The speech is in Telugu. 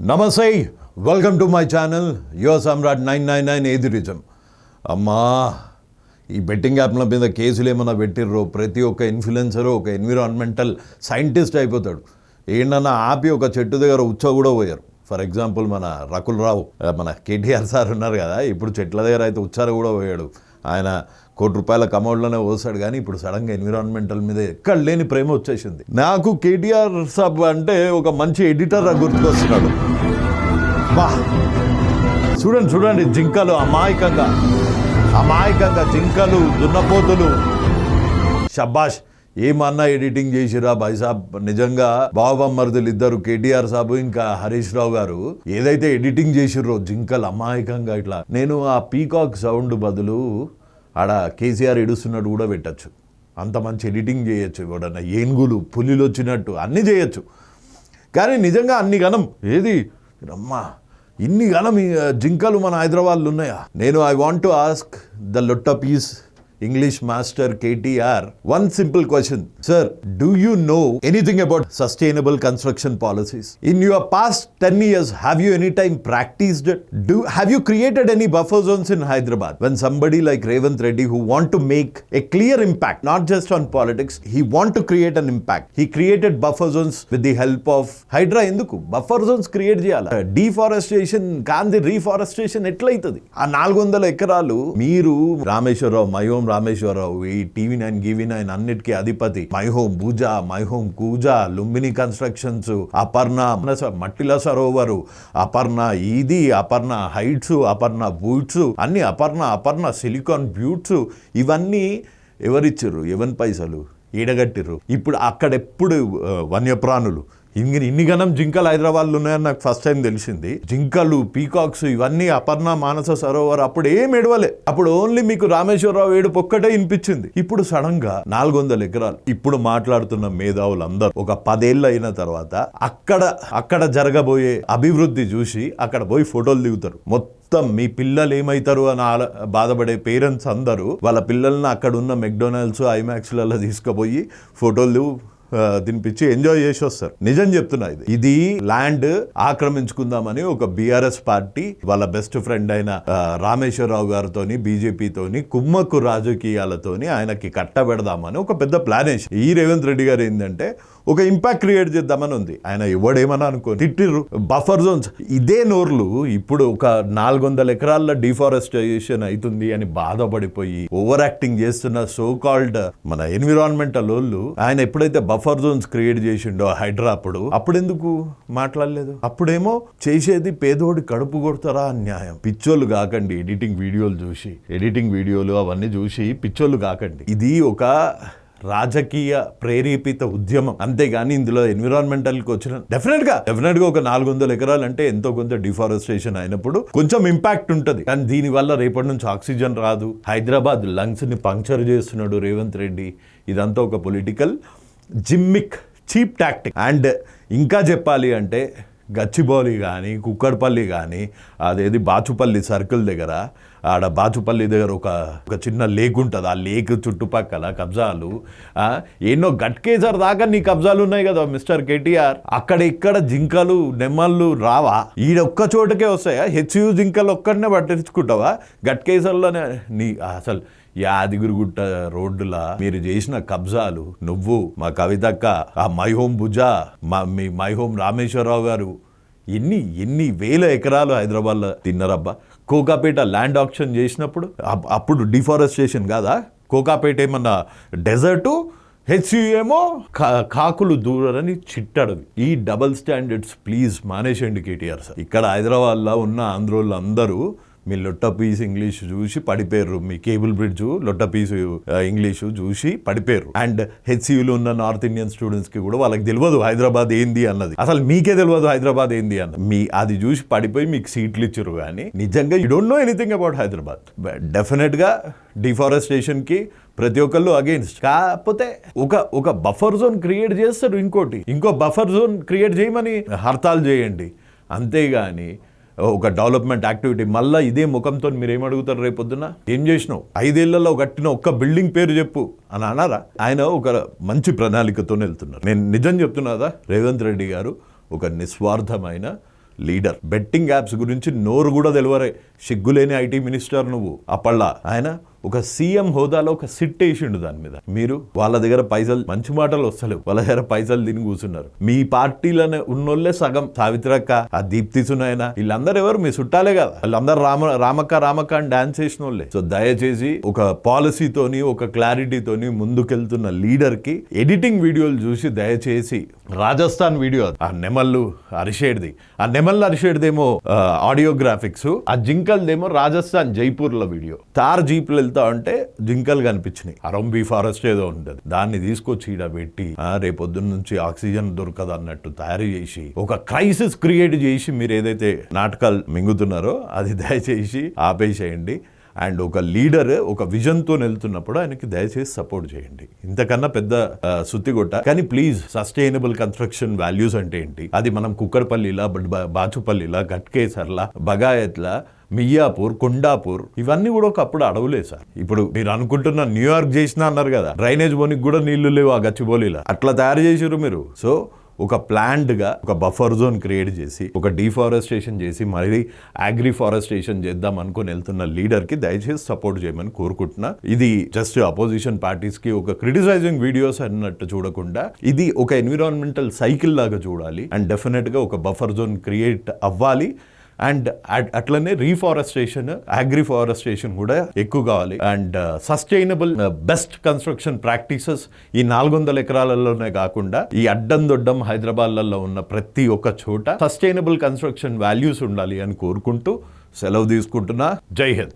నమస్తే, welcome to my channel your Samrat 999 ఎదురిజం. అమ్మా, ఈ బెట్టింగ్ యాప్ల మీద కేసులు ఏమన్నా పెట్టిర్రో ప్రతి ఒక్క ఇన్ఫ్లుయెన్సరు ఒక ఎన్విరాన్మెంటల్ సైంటిస్ట్ అయిపోతాడు. ఏంటన్నా ఆపి ఒక చెట్టు దగ్గర ఉచ్చ కూడా పోయారు. ఫర్ ఎగ్జాంపుల్ మన రకుల్ రావు, మన కేటీఆర్ సార్ ఉన్నారు కదా, ఇప్పుడు చెట్ల దగ్గర అయితే ఉచ్చార కూడా పోయాడు. ఆయన ₹1 కమౌంట్లోనే పోసాడు. కానీ ఇప్పుడు సడన్గా ఎన్విరాన్మెంటల్ మీద ఎక్కడ లేని ప్రేమ వచ్చేసింది. నాకు కేటీఆర్ సాబ్ అంటే ఒక మంచి ఎడిటర్ గుర్తుకొస్తున్నాడు. బా, చూడండి జింకలు అమాయకంగా జింకలు, దున్నపోతులు. షబ్బాష్, ఏమన్నా ఎడిటింగ్ చేసిరా భాయ్సాబ్. నిజంగా బావమరుదులు ఇద్దరు, కేటీఆర్ సాబు ఇంకా హరీష్ రావు గారు ఏదైతే ఎడిటింగ్ చేసిర్రో జింకలు అమాయకంగా ఇట్లా. నేను ఆ పీకాక్ సౌండ్ బదులు ఆడ కేసీఆర్ ఎడుస్తున్నట్టు కూడా పెట్టచ్చు. అంత మంచి ఎడిటింగ్ చేయొచ్చు. ఎవడన్నా ఏనుగులు, పులిలు వచ్చినట్టు అన్నీ చేయొచ్చు. కానీ నిజంగా అన్ని గణం ఏది అమ్మా, ఇన్ని గణం జింకలు మన హైదరాబాద్లో ఉన్నాయా? నేను I want to ask the లొట్ట పీస్ English master KTR one simple question. Sir, do you know anything about sustainable construction policies? In your past 10 years, have you any time practiced it? Have you created any buffer zones in Hyderabad? When somebody like Revanth Reddy who want to make a clear impact, not just on politics, he want to create an impact. He created buffer zones with the help of Hydra. Enduku buffer zones create cheyala? Deforestation kandi reforestation ఎట్లయితది? ఆ 400 ఎకరాలు మీరు రామేశ్వరరావు, మైహోం రామేశ్వరరావు, ఈ TV9 GV9 అన్నిటికీ అధిపతి, My Home Bhooja, My Home కూజా, Lumbini constructions, Aparna మట్టిల సరోవరు, అపర్ణ ఇది, అపర్ణ హైట్స్, అపర్ణ బూట్స్, అన్ని అపర్ణ సిలికాన్ బ్యూట్స్, ఇవన్నీ ఎవరిచ్చిర్రు? ఎవరి పైసలు ఈడగట్టిర్రు? ఇప్పుడు అక్కడెప్పుడు వన్యప్రాణులు ఇన్ని గణం జింకలు హైదరాబాద్లో ఉన్నాయని నాకు ఫస్ట్ టైం తెలిసింది. జింకలు, పీకాక్స్ ఇవన్నీ అపర్ణ మానస సరోవర్ అప్పుడు ఏం ఎడవలే. అప్పుడు ఓన్లీ మీకు రామేశ్వరరావు ఏడుపు ఒక్కటే వినిపించింది. ఇప్పుడు సడన్ గా 400 ఎకరాలు. ఇప్పుడు మాట్లాడుతున్న మేధావులు అందరూ ఒక 10 ఏళ్ళు అయిన తర్వాత అక్కడ జరగబోయే అభివృద్ధి చూసి అక్కడ పోయి ఫోటోలు దిగుతారు. మొత్తం మీ పిల్లలు ఏమవుతారు అని బాధపడే పేరెంట్స్ అందరూ వాళ్ళ పిల్లల్ని అక్కడ ఉన్న మెక్డొనాల్డ్స్, ఐమాక్స్లలో తీసుకుపోయి ఫోటోలు తినిపించి ఎంజాయ్ చేసి వస్తారు. నిజం చెప్తున్నా, ఇది ల్యాండ్ ఆక్రమించుకుందామని ఒక బీఆర్ఎస్ పార్టీ వాళ్ళ బెస్ట్ ఫ్రెండ్ అయిన రామేశ్వరరావు గారితోని, బీజేపీతోని కుమ్మక్కు రాజకీయాలతోని ఆయనకి కట్టబెడదామని ఒక పెద్ద ప్లాన్ వేసి, ఈ రేవంత్ రెడ్డి గారు ఏంటంటే ఒక ఇంపాక్ట్ క్రియేట్ చేద్దామని ఉంది. ఆయన ఎవడేమన్నా అనుకో తిట్టిర్రు. బఫర్ జోన్స్ ఇదే నోర్లు ఇప్పుడు ఒక 400 ఎకరాల్లో డిఫారెస్టేషన్ అవుతుంది అని బాధపడిపోయి ఓవర్ యాక్టింగ్ చేస్తున్న సో కాల్డ్ మన ఎన్విరాన్మెంటల్ వాళ్ళు, ఆయన ఎప్పుడైతే బఫర్ జోన్స్ క్రియేట్ చేసిండో హైడ్రా అప్పుడెందుకు మాట్లాడలేదు? అప్పుడేమో చేసేది పేదోడి కడుపు కొడతారా అన్యాయం. పిచ్చోళ్ళు కాకండి, ఎడిటింగ్ వీడియోలు అవన్నీ చూసి పిచ్చోళ్ళు కాకండి. ఇది ఒక రాజకీయ ప్రేరేపిత ఉద్యమం, అంతేగాని ఇందులో ఎన్విరాన్మెంటల్కి వచ్చిన డెఫినెట్ గా ఒక 400 ఎకరాలు అంటే ఎంతో కొంత డిఫారెస్టేషన్ అయినప్పుడు కొంచెం ఇంపాక్ట్ ఉంటుంది. కానీ దీనివల్ల రేపటి నుంచి ఆక్సిజన్ రాదు. హైదరాబాద్ లంగ్స్ ని పంక్చర్ చేస్తున్నాడు రేవంత్ రెడ్డి. ఇదంతా ఒక political gimmick, cheap tactic. And ఇంకా చెప్పాలి అంటే గచ్చిబౌలి కానీ, కుక్కడపల్లి కానీ, అదేది బాచుపల్లి సర్కిల్ దగ్గర, ఆడ బాచుపల్లి దగ్గర ఒక చిన్న లేక్ ఉంటుంది. ఆ లేక్ చుట్టుపక్కల కబ్జాలు, ఎన్నో గట్కేసర్ దాకా నీ కబ్జాలు ఉన్నాయి కదా మిస్టర్ కేటీఆర్. అక్కడ ఇక్కడ జింకలు, నెమ్మళ్ళు రావా? ఈడొక్క చోటకే వస్తాయా? హెచ్యూ జింకలు ఒక్కడనే పట్టించుకుంటావా? గట్కేసర్లోనే నీ అసలు యాదగిరిగుట్ట రోడ్డులా మీరు చేసిన కబ్జాలు, నువ్వు, మా కవితక్క, ఆ మైహోం భుజా, మీ మైహోం రామేశ్వరరావు గారు ఎన్ని వేల ఎకరాలు హైదరాబాద్లో తిన్నారబ్బా. కోకాపేట ల్యాండ్ ఆక్షన్ చేసినప్పుడు అప్పుడు డిఫారెస్టేషన్ కాదా? కోకాపేట ఏమన్నా డెజర్టు, హెచ్ఏమో కాకులు దూరని చిట్టాడు. ఈ డబల్ స్టాండర్డ్స్ ప్లీజ్ మానేసేయండి కేటీఆర్ సార్. ఇక్కడ హైదరాబాద్లో ఉన్న ఆంధ్రోళ్ళు అందరూ మీ లొట్ట పీస్ ఇంగ్లీష్ చూసి పడిపోయారు. మీ కేబుల్ బ్రిడ్జ్ లొట్ట పీస్ ఇంగ్లీషు చూసి పడిపోయారు. అండ్ హెచ్సియూలో ఉన్న నార్త్ ఇండియన్ స్టూడెంట్స్ కి కూడా వాళ్ళకి తెలియదు హైదరాబాద్ ఏంది అన్నది. అసలు మీకే తెలియదు హైదరాబాద్ ఏంది అన్నది. అది చూసి పడిపోయి మీకు సీట్లు ఇచ్చారు. కానీ నిజంగా you don't know anything about Hyderabad. Definite గా డిఫారెస్టేషన్ కి ప్రతి ఒక్కళ్ళు అగెయిన్స్ట్. కాకపోతే ఒక బఫర్ జోన్ క్రియేట్ చేస్తారు. ఇంకో బఫర్ జోన్ క్రియేట్ చేయమని హర్తాలు చేయండి, అంతేగాని ఒక డెవలప్మెంట్ యాక్టివిటీ మళ్ళీ ఇదే ముఖంతో మీరు ఏమడుగుతారు? రేపొద్దున ఏం చేసినావు? 5 ఏళ్లలో కట్టిన ఒక్క బిల్డింగ్ పేరు చెప్పు అని అన్నారా? ఆయన ఒక మంచి ప్రణాళికతో వెళ్తున్నారు. నేను నిజం చెప్తున్నాదా, రేవంత్ రెడ్డి గారు ఒక నిస్వార్థమైన లీడర్. బెట్టింగ్ యాప్స్ గురించి నోరు కూడా తెలియరే, సిగ్గులేని ఐటీ మినిస్టర్ నువ్వు. అప్పళ్ళ ఆయన ఒక సీఎం హోదాలో ఒక సిట్ వేసిండు దాని మీద. మీరు వాళ్ళ దగ్గర పైసలు, మంచి మాటలు వస్తలేవు, వాళ్ళ దగ్గర పైసలు తిని కూర్చున్నారు. మీ పార్టీలోనే ఉన్నోళ్లే సగం, సావిత్రక్క, ఆ దీప్తి సునయన, వీళ్ళందరూ ఎవరు? మీ చుట్టాలే కదా. వాళ్ళందరూ రామక్క అని డాన్స్ చేసిన వాళ్ళే. సో దయచేసి ఒక పాలసీతోని, ఒక క్లారిటీతోని ముందుకెళ్తున్న లీడర్ కి ఎడిటింగ్ వీడియోలు చూసి దయచేసి, రాజస్థాన్ వీడియో ఆ నెమళ్ళు అరిషేడ్ది, ఆ నెమళ్ళు అరిషేడ్దేమో ఆడియోగ్రాఫిక్స్, ఆ జింకల్దేమో రాజస్థాన్ జైపూర్ లో వీడియో. తార్ జీప్లు వెళ్తా ఉంటే జింకలు కనిపించినాయి, అరంబీ ఫారెస్ట్ ఏదో ఉంటుంది, దాన్ని తీసుకొచ్చి ఈడ పెట్టి రేపొద్దున్న నుంచి ఆక్సిజన్ దొరకదు అన్నట్టు తయారు చేసి ఒక క్రైసిస్ క్రియేట్ చేసి మీరు ఏదైతే నాటకాలు మింగుతున్నారో అది దయచేసి ఆపేసేయండి. అండ్ ఒక లీడర్ ఒక విజన్తో వెళ్తున్నప్పుడు ఆయనకి దయచేసి సపోర్ట్ చేయండి. ఇంతకన్నా పెద్ద సుత్తిగొట్ట. కానీ ప్లీజ్, సస్టైనబుల్ కన్స్ట్రక్షన్ వాల్యూస్ అంటే ఏంటి? అది మనం కుక్కడపల్లిలా, బాచుపల్లిలా, గట్కేసర్లా, బగాయత్లా, మియాపూర్, కొండాపూర్, ఇవన్నీ కూడా ఒకప్పుడు అడవులే సార్. ఇప్పుడు మీరు అనుకుంటున్న న్యూయార్క్ చేసినా అన్నారు కదా, డ్రైనేజ్ బోనికి కూడా నీళ్లు లేవు ఆ గచ్చిబౌలిలా, అట్లా తయారు చేసారు మీరు. సో ఒక ప్లాన్డ్గా ఒక బఫర్ జోన్ క్రియేట్ చేసి, ఒక డిఫారెస్టేషన్ చేసి, మళ్ళీ అగ్రిఫారెస్టేషన్ చేద్దాం అనుకుని వెళ్తున్న లీడర్కి దయచేసి సపోర్ట్ చేయమని కోరుకుంటున్నా. ఇది జస్ట్ అపోజిషన్ పార్టీస్కి ఒక క్రిటిసైజింగ్ వీడియోస్ అన్నట్టు చూడకుండా, ఇది ఒక ఎన్విరాన్మెంటల్ సైకిల్ లాగా చూడాలి. అండ్ డెఫినెట్గా ఒక బఫర్ జోన్ క్రియేట్ అవ్వాలి. అండ్ అట్లనే రీఫారెస్టేషన్, అగ్రిఫారెస్టేషన్ కూడా ఎక్కువ కావాలి. And sustainable best construction practices ఈ 400 ఎకరాలలోనే కాకుండా ఈ అడ్డం దొడ్డం హైదరాబాద్లలో ఉన్న ప్రతి ఒక్క చోట సస్టైనబుల్ కన్స్ట్రక్షన్ వాల్యూస్ ఉండాలి అని కోరుకుంటూ సెలవు తీసుకుంటున్నా. జై హింద్.